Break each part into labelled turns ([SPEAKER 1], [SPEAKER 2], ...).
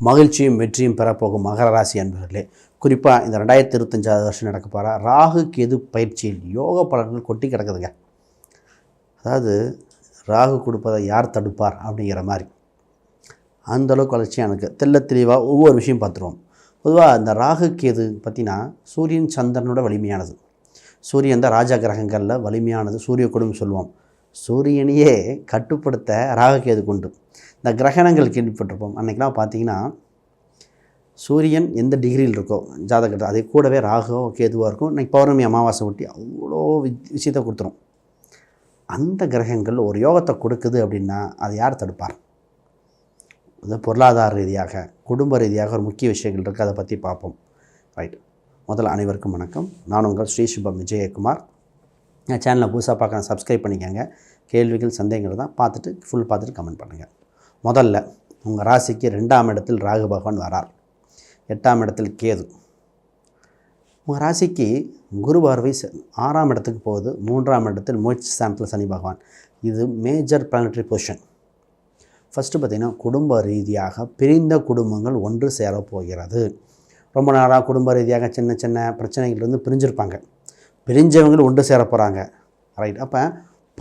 [SPEAKER 1] மகிழ்ச்சியும் வெற்றியும் பெறப்போகும் மகர ராசி அன்பர்களே, குறிப்பாக இந்த 2025 வருஷம் நடக்க போகிற ராகு கேது பயிற்சியில் யோக பலன்கள் கொட்டி கிடக்குதுங்க. அதாவது ராகு கொடுப்பதை யார் தடுப்பார் அப்படிங்கிற மாதிரி அந்தளவுக்கு வளர்ச்சியாக இருக்குது. தெள்ள தெளிவாக ஒவ்வொரு விஷயம் பார்த்துருவோம். பொதுவாக இந்த ராகு கேது பார்த்திங்கன்னா சூரியன் சந்திரனோட வலிமையானது. சூரியன் தான் ராஜா கிரகங்களில் வலிமையானது. சூரிய குடும்பம் சொல்லுவோம். சூரியனையே கட்டுப்படுத்த ராகு கேது கொண்டு இந்த கிரகணங்கள் கேள்விப்பட்டிருப்போம். அன்றைக்கெலாம் பார்த்திங்கன்னா சூரியன் எந்த டிகிரியில் இருக்கோ ஜாதகத்தில் அதே கூடவே ராகோ கேதுவாக இருக்கும். இன்றைக்கி பௌர்ணமி அமாவாசை ஒட்டி அவ்வளோ விஷயத்தை கொடுத்துரும். அந்த கிரகங்கள் ஒரு யோகத்தை கொடுக்குது அப்படின்னா அதை யார் தடுப்பார்? அது பொருளாதார ரீதியாக குடும்ப ரீதியாக ஒரு முக்கிய விஷயங்கள் இருக்குது. அதை பற்றி பார்ப்போம். ரைட். முதல்ல அனைவருக்கும் வணக்கம். நான் உங்கள் ஸ்ரீ சுபம் விஜயகுமார். என் சேனலை புதுசாக பார்க்க சப்ஸ்கிரைப் பண்ணிக்கோங்க. கேள்விகள் சந்தேகங்கள் தான் பார்த்துட்டு ஃபுல் பார்த்துட்டு கமெண்ட் பண்ணுங்கள். முதல்ல உங்கள் ராசிக்கு 2ஆம் இடத்தில் ராகு பகவான் வரார். 8ஆம் இடத்தில் கேது. உங்கள் ராசிக்கு குரு பார்வை 6ஆம் இடத்துக்கு போகுது. 3ஆம் இடத்தில் முயற்சி ஸ்தானத்தில் சனி பகவான். இது மேஜர் பிளானட்டரி பொசிஷன். ஃபஸ்ட்டு பார்த்திங்கன்னா குடும்ப ரீதியாக பிரிந்த குடும்பங்கள் ஒன்று சேரப்போகிறது. ரொம்ப நாளாக குடும்ப ரீதியாக சின்ன சின்ன பிரச்சனைகள் பிரிஞ்சிருப்பாங்க. பிரிஞ்சவங்கள் ஒன்று சேர போகிறாங்க. ரைட். அப்போ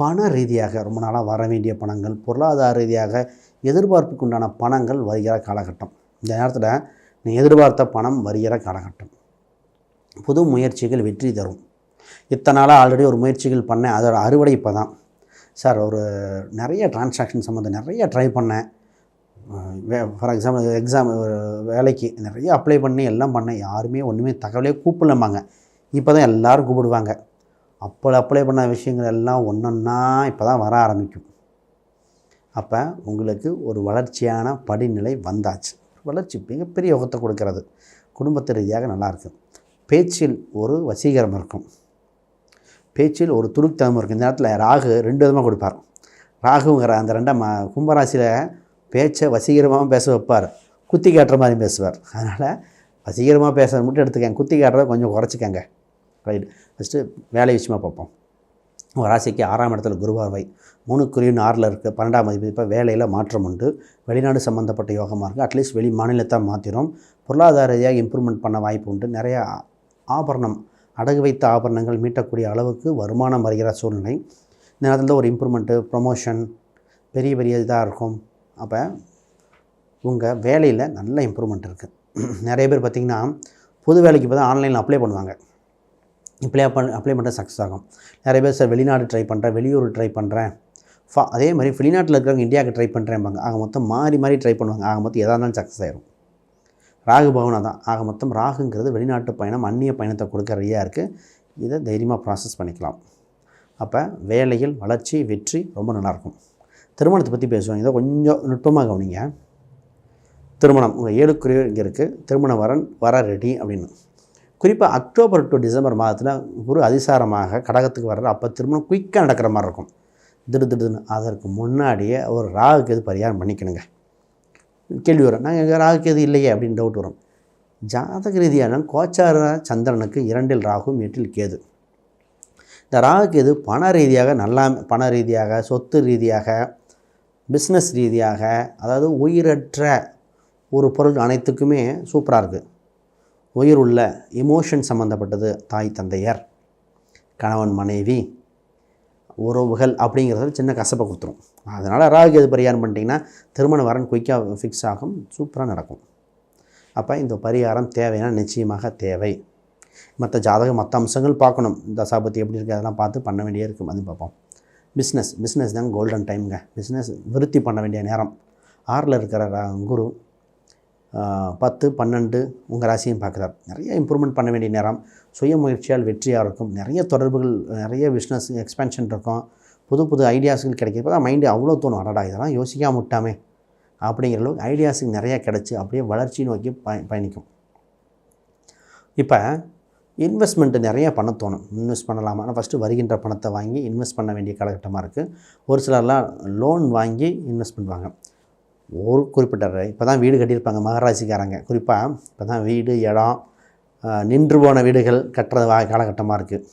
[SPEAKER 1] பண ரீதியாக ரொம்ப நாளாக வர வேண்டிய பணங்கள், பொருளாதார ரீதியாக எதிர்பார்ப்புக்கு உண்டான பணங்கள் வருகிற காலகட்டம். இந்த நேரத்தில் நீ எதிர்பார்த்த பணம் வருகிற காலகட்டம். புது முயற்சிகள் வெற்றி தரும். இத்தனை நாளாக ஆல்ரெடி ஒரு முயற்சிகள் பண்ணேன், அதோட அறுவடை இப்போ தான் சார். ஒரு நிறைய டிரான்சாக்ஷன் சம்மந்தம் நிறைய ட்ரை பண்ணேன். ஃபார் எக்ஸாம் வேலைக்கு நிறைய அப்ளை பண்ணி எல்லாம் பண்ணேன். யாருமே ஒன்றுமே தகவலே கூப்பிடலம்பாங்க. இப்போ தான் எல்லோரும் கூப்பிடுவாங்க. அப்போ அப்ளை பண்ண விஷயங்கள் எல்லாம் ஒன்றொன்னா இப்போ தான் வர ஆரம்பிக்கும். அப்போ உங்களுக்கு ஒரு வளர்ச்சியான படிநிலை வந்தாச்சு. வளர்ச்சி மிகப்பெரிய யோகத்தை கொடுக்கறது. குடும்பத்து ரீதியாக நல்லாயிருக்கு. பேச்சில் ஒரு வசீகரம் இருக்கும். பேச்சில் ஒரு துடுக்குத்தனம் இருக்கும். இந்த நேரத்தில் ராகு 2 விதமாக கொடுப்பார். ராகுங்கிற அந்த 2ஆம் கும்பராசியில் பேச்சை வசீகரமாகவும் பேச வைப்பார், குத்தி காட்டுற மாதிரி பேசுவார். அதனால் வசீகரமாக பேசுகிறத மட்டும் எடுத்துக்கங்க, குத்தி காட்டுறதை கொஞ்சம் குறைச்சிக்கங்க. ரைட். ஃபஸ்ட்டு வேலை விஷயமாக பார்ப்போம். உங்கள் ராசிக்கு 6ஆம் இடத்துல குரு பார்வை. 3 6 இருக்குது. 12ஆம் அதிபதி. இப்போ வேலையில் மாற்றம் உண்டு. வெளிநாடு சம்மந்தப்பட்ட யோகமாக இருக்குது. அட்லீஸ்ட் வெளி மாநிலத்தை மாற்றிடும். பொருளாதார ரீதியாக இம்ப்ரூவ்மெண்ட் பண்ண வாய்ப்பு உண்டு. நிறைய ஆபரணம், அடகு வைத்த ஆபரணங்கள் மீட்டக்கூடிய அளவுக்கு வருமானம் வருகிற சூழ்நிலை. இந்த நேரத்தில் ஒரு இம்ப்ரூவ்மெண்ட்டு, ப்ரொமோஷன் பெரிய பெரிய இதாக இருக்கும். அப்போ உங்கள் வேலையில் நல்ல இம்ப்ரூவ்மெண்ட் இருக்குது. நிறைய பேர் பார்த்திங்கன்னா புது வேலைக்கு இப்போ தான் ஆன்லைனில் அப்ளை பண்ணுவாங்க. அப்ளை பண்ணுற சக்ஸஸ் ஆகும். நிறைய பேர் சார் வெளிநாடு ட்ரை பண்ணுறேன், வெளியூர் ட்ரை பண்ணுறேன். அதே மாதிரி வெளிநாட்டில் இருக்கிறவங்க இந்தியாவுக்கு ட்ரை பண்ணுறேன்பாங்க. ஆக மொத்தம் மாறி மாறி ட்ரை பண்ணுவாங்க. ஆக மொத்தம் எதாக இருந்தாலும் சக்ஸஸ் ஆகிடும். ராகு பவனாக தான். ஆக மொத்தம் ராகுங்கிறது வெளிநாட்டு பயணம், அந்நிய பயணத்தை கொடுக்க ரெடியாக இருக்குது. இதை தைரியமாக ப்ராசஸ் பண்ணிக்கலாம். அப்போ வேலையில் வளர்ச்சி, வெற்றி ரொம்ப நல்லாயிருக்கும். திருமணத்தை பற்றி பேசுவாங்க. இதை கொஞ்சம் நுட்பமாக கவனிங்க. திருமணம் உங்கள் 7 இங்கே இருக்குது. திருமண வரன் வர ரெடி அப்படின்னு. குறிப்பாக அக்டோபர் டு டிசம்பர் மாதத்தில் குரு அதிசாரமாக கடகத்துக்கு வர்ற. அப்போ திருமணம் குயிக்காக நடக்கிற மாதிரி இருக்கும். திடுன்னு அதற்கு முன்னாடியே ஒரு ராகுக்கு எது பரிகாரம் பண்ணிக்கணுங்க. கேள்வி வரும், நாங்கள் ராகுக்கு எது இல்லையே அப்படின்னு டவுட் வரும். ஜாதக ரீதியான கோச்சார சந்திரனுக்கு 2இல் ராகு 8இல் கேது. இந்த ராகுக்கு எது பண ரீதியாக நல்லா, பண ரீதியாக, சொத்து ரீதியாக, பிஸ்னஸ் ரீதியாக, அதாவது உயிரற்ற ஒரு பொருள் அனைத்துக்குமே சூப்பராக இருக்குது. உயிர் உள்ள எமோஷன் சம்மந்தப்பட்டது, தாய் தந்தையர், கணவன் மனைவி, உறவுகள் அப்படிங்கிறத சின்ன கசப்பை கொடுத்துரும். அதனால் ராகு எது பரிகாரம் பண்ணிட்டிங்கன்னா திருமண வரன் குயிக்காக ஃபிக்ஸ் ஆகும், சூப்பராக நடக்கும். அப்போ இந்த பரிகாரம் தேவைன்னா நிச்சயமாக தேவை. மற்ற ஜாதகம் மற்ற அம்சங்கள் பார்க்கணும். தசாபதி எப்படி இருக்குது அதெல்லாம் பார்த்து பண்ண வேண்டிய இருக்கும். அது பார்ப்போம். பிஸ்னஸ் தான் கோல்டன் டைமுங்க. பிஸ்னஸ் விருத்தி பண்ண வேண்டிய நேரம். 6ல் இருக்கிற குரு 10, 12 உங்கள் ராசியும் பார்க்குறார். நிறைய இம்ப்ரூவ்மெண்ட் பண்ண வேண்டிய நேரம். சுய முயற்சியால் வெற்றியாக இருக்கும். நிறைய தொடர்புகள், நிறைய பிஸ்னஸ் எக்ஸ்பென்ஷன் இருக்கும். புது புது ஐடியாஸுகள் கிடைக்கிறப்ப தான் மைண்டு அவ்வளோ தோணும், அடடா இதெல்லாம் யோசிக்காம விட்டாமே அப்படிங்கிற அளவுக்கு ஐடியாஸுக்கு நிறையா கிடச்சி அப்படியே வளர்ச்சி நோக்கி பயணிக்கும். இப்போ இன்வெஸ்ட்மெண்ட்டு நிறையா பண்ண தோணும். இன்வெஸ்ட் பண்ணலாமா? ஆனால் ஃபஸ்ட்டு வருகின்ற பணத்தை வாங்கி இன்வெஸ்ட் பண்ண வேண்டிய காலகட்டமாக இருக்குது. ஒரு சிலர்லாம் லோன் வாங்கி இன்வெஸ்ட் பண்ணுவாங்க. ஒரு குறிப்பிட்ட இப்போ தான் வீடு கட்டியிருப்பாங்க மகராசிக்காரங்க. குறிப்பாக இப்போ தான் வீடு, இடம், நின்று போன வீடுகள் கட்டுற காலகட்டமாக இருக்குது.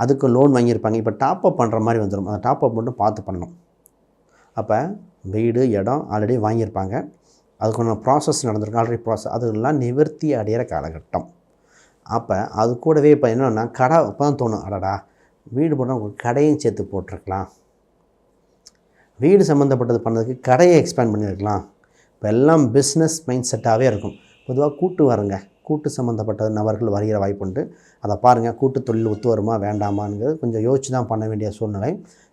[SPEAKER 1] அதுக்கு லோன் வாங்கியிருப்பாங்க. இப்போ டாப்அப் பண்ணுற மாதிரி வந்துடும். அந்த டாப்அப் மட்டும் பார்த்து பண்ணணும். அப்போ வீடு, இடம் ஆல்ரெடி வாங்கியிருப்பாங்க. அதுக்கான ப்ராசஸ் நடந்திருக்கும், ஆல்ரெடி ப்ராசஸ் அதெல்லாம் நிவர்த்தி அடைகிற காலகட்டம். அப்போ அது கூடவே இப்போ என்னென்னா கடை இப்போ தான் தோணும், அடடா வீடு போட்டால் உங்களுக்கு கடையும் சேர்த்து போட்டிருக்கலாம், வீடு சம்மந்தப்பட்டது பண்ணதுக்கு கடையை எக்ஸ்பேண்ட் பண்ணியிருக்கலாம். இப்போ எல்லாம் பிஸ்னஸ் மைண்ட் செட்டாகவே இருக்கும். பொதுவாக கூட்டு வருங்க, கூட்டு சம்மந்தப்பட்ட நபர்கள் வருகிற வாய்ப்புண்டு. அதை பாருங்கள், கூட்டு தொழில் ஒத்து வருமா வேண்டாமாங்கிறது கொஞ்சம் யோசிச்சு தான் பண்ண வேண்டிய சூழ்நிலை.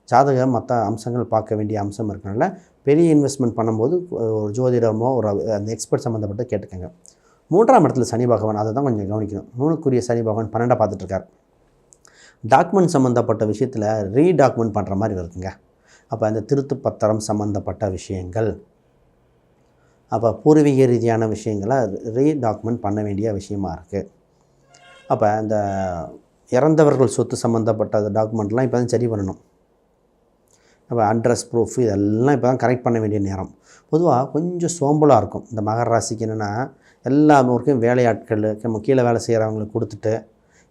[SPEAKER 1] ஜாதகம் மற்ற அம்சங்கள் பார்க்க வேண்டிய அம்சம் இருக்கிறனால பெரிய இன்வெஸ்ட்மெண்ட் பண்ணும்போது ஒரு ஜோதிடமோ ஒரு அந்த எக்ஸ்பர்ட் சம்மந்தப்பட்டு கேட்டுக்கோங்க. 3ஆம் இடத்துல சனி பகவான், அதை தான் கொஞ்சம் கவனிக்கணும். 3க்குரிய சனி பகவான் 12 பார்த்துட்ருக்கார். டாக்குமெண்ட் சம்மந்தப்பட்ட விஷயத்தில் ரீடாக்குமெண்ட் பண்ணுற மாதிரி இருக்குங்க. அப்போ அந்த திருத்து பத்திரம் சம்மந்தப்பட்ட விஷயங்கள், அப்போ பூர்வீக ரீதியான விஷயங்களை ரீடாக்குமெண்ட் பண்ண வேண்டிய விஷயமா இருக்குது. அப்போ இந்த இறந்தவர்கள் சொத்து சம்மந்தப்பட்ட டாக்குமெண்ட்லாம் இப்போ தான் சரி பண்ணணும். அப்போ அட்ரஸ் ப்ரூஃப் இதெல்லாம் இப்போ தான் கரெக்ட் பண்ண வேண்டிய நேரம். பொதுவாக கொஞ்சம் சோம்பலாக இருக்கும் இந்த மகர ராசிக்கு. என்னென்னா எல்லா ஊருக்கும் வேலையாட்கள் நம்ம கீழே வேலை செய்கிறவங்களுக்கு கொடுத்துட்டு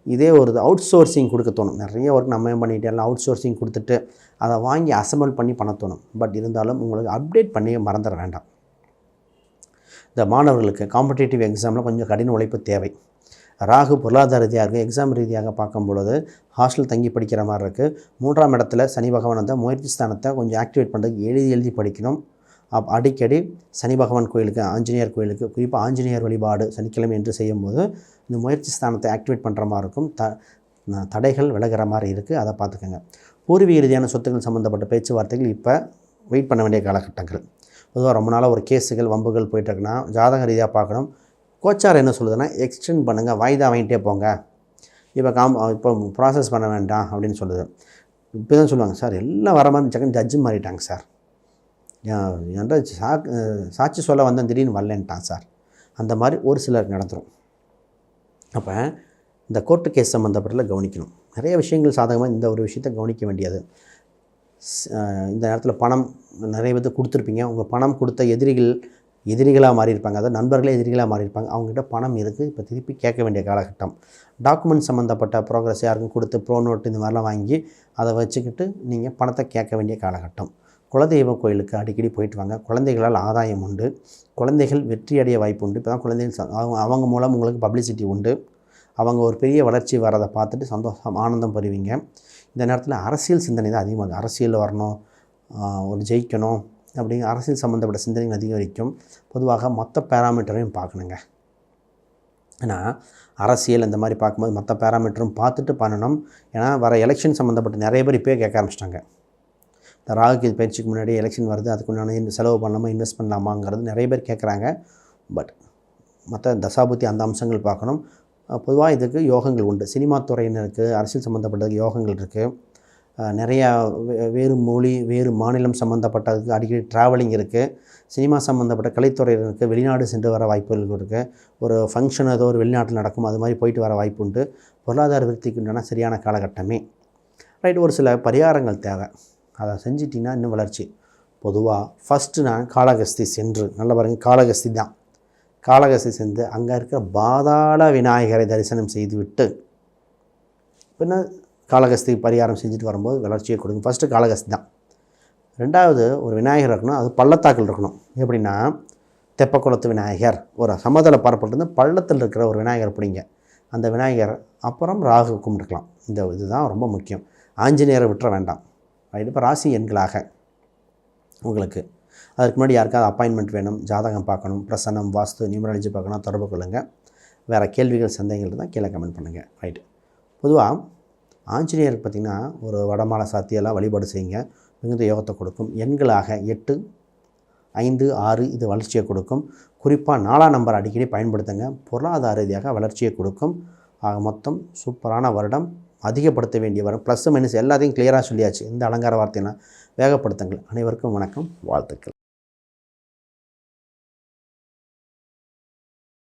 [SPEAKER 1] இதே ஒரு அவுட் சோர்சிங் கொடுக்க தோணும். நிறைய ஒர்க் நம்ம பண்ணிகிட்டு எல்லாம் அவுட் சோர்சிங் கொடுத்துட்டு அதை வாங்கி அசம்பிள் பண்ணி பண்ண தோணும். பட் இருந்தாலும் உங்களுக்கு அப்டேட் பண்ணி மறந்துட வேண்டாம். இந்த மாணவர்களுக்கு காம்படிட்டிவ் எக்ஸாமில் கொஞ்சம் கடின உழைப்பு தேவை. ராகு பொருளாதார ரீதியாக இருக்குது. எக்ஸாம் ரீதியாக பார்க்கும்பொழுது ஹாஸ்டல் தங்கி படிக்கிற மாதிரி இருக்குது. 3ஆம் இடத்துல சனி பகவான் அந்த முயற்சி ஸ்தானத்தை கொஞ்சம் ஆக்டிவேட் பண்ணுறதுக்கு எழுதி படிக்கணும். அடிக்கடி சனி பகவான் கோயிலுக்கு, ஆஞ்சநேயர் கோயிலுக்கு, குறிப்பாக ஆஞ்சநேயர் வழிபாடு சனிக்கிழமை என்று செய்யும்போது இந்த முயற்சி ஸ்தானத்தை ஆக்டிவேட் பண்ணுற மாதிரி இருக்கும். தடைகள் விலகிற மாதிரி இருக்குது, அதை பார்த்துக்கோங்க. பூர்வீக ரீதியான சொத்துக்கள் சம்மந்தப்பட்ட பேச்சுவார்த்தைகள் இப்போ வெயிட் பண்ண வேண்டிய காலகட்டங்கள். பொதுவாக ரொம்ப நாளாக ஒரு கேஸுகள் வம்புகள் போயிட்டுருக்குன்னா ஜாதக ரீதியாக பார்க்கணும். கோச்சார் என்ன சொல்லுதுன்னா எக்ஸ்டெண்ட் பண்ணுங்கள், வாய்தா வாங்கிட்டே போங்க, இப்போ ப்ராசஸ் பண்ண வேண்டாம் அப்படின்னு சொல்லுது. இப்போ தான் சொல்லுவாங்க, சார் எல்லாம் வர மாதிரி செகண்ட் ஜட்ஜு மாறிட்டாங்க சார், என்ற சாட்சி சொல்ல வந்தேன் திடீர்னு வரலன்ட்டான் சார். அந்த மாதிரி ஒரு சிலருக்கு நடந்துடும். அப்போ இந்த கோர்ட்டு கேஸ் சம்மந்தப்பட்டதில் கவனிக்கணும். நிறைய விஷயங்கள் சாதகமாக இந்த ஒரு விஷயத்தை கவனிக்க வேண்டியது. இந்த நேரத்தில் பணம் நிறைய பேர் கொடுத்துருப்பீங்க. உங்கள் பணம் கொடுத்த எதிரிகளாக மாறியிருப்பாங்க, அதாவது நண்பர்களே எதிரிகளாக மாறியிருப்பாங்க. அவங்ககிட்ட பணம் இருக்குது, இப்போ திருப்பி கேட்க வேண்டிய காலகட்டம். டாக்குமெண்ட் சம்மந்தப்பட்ட ப்ரோக்ரஸ் யாருக்கும் கொடுத்து ப்ரோ நோட் இந்த மாதிரிலாம் வாங்கி அதை வச்சுக்கிட்டு நீங்கள் பணத்தை கேட்க வேண்டிய காலகட்டம். குலதெய்வ கோயிலுக்கு அடிக்கடி போயிட்டு வாங்க. குழந்தைகளால் ஆதாயம் உண்டு, குழந்தைகள் வெற்றி அடைய வாய்ப்பு உண்டு. இப்போ தான் குழந்தைகள் அவங்க மூலம் உங்களுக்கு பப்ளிசிட்டி உண்டு. அவங்க ஒரு பெரிய வளர்ச்சி வரதை பார்த்துட்டு சந்தோஷம் ஆனந்தம் பெறுவீங்க. இந்த நேரத்தில் அரசியல் சிந்தனை தான் அதிகமாக, அரசியலில் வரணும், ஒரு ஜெயிக்கணும் அப்படிங்கிற அரசியல் சம்மந்தப்பட்ட சிந்தனைகள் அதிகரிக்கும். பொதுவாக மொத்த பேராமீட்டரையும் பார்க்கணுங்க. ஏன்னா அரசியல் இந்த மாதிரி பார்க்கும்போது மற்ற பேராமீட்டரும் பார்த்துட்டு பண்ணணும். ஏன்னா வர எலெக்ஷன் சம்மந்தப்பட்ட நிறைய பேர் இப்போயே கேட்க ஆரம்பிச்சிட்டாங்க. இந்த ராகுக்கு பயிற்சிக்கு முன்னாடி எலெக்ஷன் வருது, அதுக்கு உண்டான செலவு பண்ணலாமா இன்வெஸ்ட் பண்ணலாமாங்கிறது நிறைய பேர் கேட்குறாங்க. பட் மற்ற தசாபுத்தி அந்த அம்சங்கள் பார்க்கணும். பொதுவாக இதுக்கு யோகங்கள் உண்டு. சினிமா துறையினருக்கு அரசியல் சம்மந்தப்பட்டதுக்கு யோகங்கள் இருக்குது. நிறையா வேறு மொழி வேறு மாநிலம் சம்மந்தப்பட்டதுக்கு அடிக்கடி ட்ராவலிங் இருக்குது. சினிமா சம்மந்தப்பட்ட கலைத்துறையினருக்கு வெளிநாடு சென்று வர வாய்ப்புகள் இருக்குது. ஒரு ஃபங்க்ஷன் ஏதோ ஒரு வெளிநாட்டில் நடக்கும், அது மாதிரி போயிட்டு வர வாய்ப்பு உண்டு. பொருளாதார விருத்திக்கு உண்டான சரியான காலகட்டமே. ரைட், ஒரு சில பரிகாரங்கள் தேவை, அதை செஞ்சிட்டிங்கன்னா இன்னும் வளர்ச்சி. பொதுவாக ஃபஸ்ட்டு நான் காளகஸ்தி சென்று, நல்லா பாருங்கள், காளகஸ்தி தான், காளகஸ்தி சென்று அங்கே இருக்கிற பாதாள விநாயகரை தரிசனம் செய்துவிட்டு பின்ன காளகஸ்தி பரிகாரம் செஞ்சுட்டு வரும்போது வளர்ச்சியை கொடுக்கும். ஃபஸ்ட்டு காளகஸ்தி தான். ரெண்டாவது ஒரு விநாயகர் இருக்கணும், அது பள்ளத்தாக்கில் இருக்கணும். எப்படின்னா தெப்பக்குளத்து விநாயகர், ஒரு சமதள பரப்பிலிருந்து பள்ளத்தில் இருக்கிற ஒரு விநாயகர் பிடிங்க, அந்த விநாயகர். அப்புறம் ராகு கும்பிட்டுக்கலாம். இதுதான் ரொம்ப முக்கியம். ஆஞ்சநேயரை விட்டுற வேண்டாம். ரைட், இப்போ ராசி எண்களாக உங்களுக்கு அதுக்கு முன்னாடி யாருக்காவது அப்பாயின்மெண்ட் வேணும், ஜாதகம் பார்க்கணும், பிரசன்னம், வாஸ்து, நியூமராலஜி பார்க்கணும், தொடர்பு கொள்ளுங்கள். வேறு கேள்விகள் சந்தேகங்கள் இருந்தால் கீழே கமெண்ட் பண்ணுங்கள். ரைட்டு, பொதுவாக ஆஞ்சநேயர் பார்த்திங்கன்னா ஒரு வடமாலை சாத்தியெல்லாம் வழிபாடு செய்யுங்க, மிகுந்த யோகத்தை கொடுக்கும். எண்களாக 8, 5, 6 இது வளர்ச்சியை கொடுக்கும். குறிப்பாக 4ஆம் நம்பர் அடிக்கடி பயன்படுத்துங்க, பொருளாதார ரீதியாக வளர்ச்சியை கொடுக்கும். ஆக மொத்தம் சூப்பரான வருடம், அதிகப்படுத்த வேண்டிய வரும். ப்ளஸ் மைனஸ் எல்லாத்தையும் கிளியராக சொல்லியாச்சு. இந்த அலங்கார வார்த்தையெல்லாம் வேகப்படுத்துங்கள். அனைவருக்கும் வணக்கம், வாழ்த்துக்கள்.